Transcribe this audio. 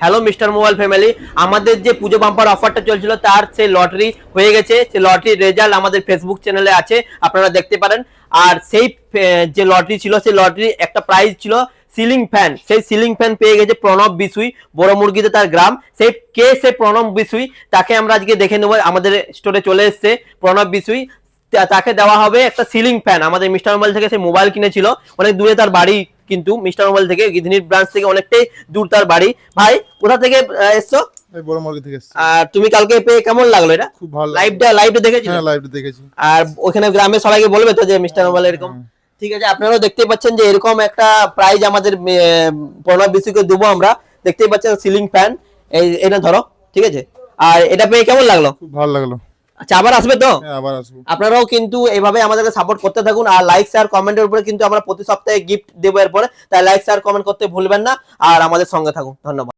Hello mister mobile family, আমাদের যে পুজো bumper অফারটা চলছিল তার সেই লটারি হয়ে গেছে। সেই লটারির রেজাল্ট আমাদের ফেসবুক চ্যানেলে আছে, আপনারা দেখতে পারেন। আর সেই যে লটারি ছিল, সেই লটারি একটা প্রাইজ ছিল সিলিং ফ্যান। সেই সিলিং ফ্যান পেয়ে গেছে প্রণব বিশুই, বড় মুরগিতে তার গ্রাম। সেই প্রণব বিশুই, তাকে আমরা আজকে দেখে নেবো। আমাদের স্টোরে চলে এসছে প্রণব বিশুই, তাকে দেওয়া হবে একটা সিলিং ফ্যান। আমাদের মিস্টার মোবাইল থেকে সে মোবাইল কিনেছিল, অনেক দূরে তার বাড়ি, কিন্তু মিস্টার মোবাইল থেকে গিধনির ব্রাঞ্চ থেকে অনেকটাই দূর তার বাড়ি। ভাই কোথা থেকে এসছো? এই বড় মুরগি থেকে এসেছি। আর তুমি কালকে পেয়ে কেমন লাগলো? এটা খুব ভালো। লাইভটা দেখেছি। হ্যাঁ, লাইভটা দেখেছি। আর ওখানে গ্রামে সবাইকে বলবে তো যে মিস্টার মোবাইল এরকম? ঠিক আছে, আপনারাও দেখতে পাচ্ছেন যে এরকম একটা প্রাইজ আমাদের প্রণব বিশুকে দেবো আমরা। দেখতেই পাচ্ছেন সিলিং ফ্যান, এটা ধরো, ঠিক আছে। আর এটা পেয়ে কেমন লাগলো? খুব ভালো লাগলো। আচ্ছা, আবার আসবে তো? হ্যাঁ, আবার আসবো। আপনারাও কিন্তু এইভাবে আমাদেরকে সাপোর্ট করতে থাকুন। আর লাইক শেয়ার কমেন্টের উপরে কিন্তু আমরা প্রতি সপ্তাহে গিফট দেবো এরপরে, তাই লাইক শেয়ার কমেন্ট করতে ভুলবেন না। আর আমাদের সঙ্গে থাকুন। ধন্যবাদ।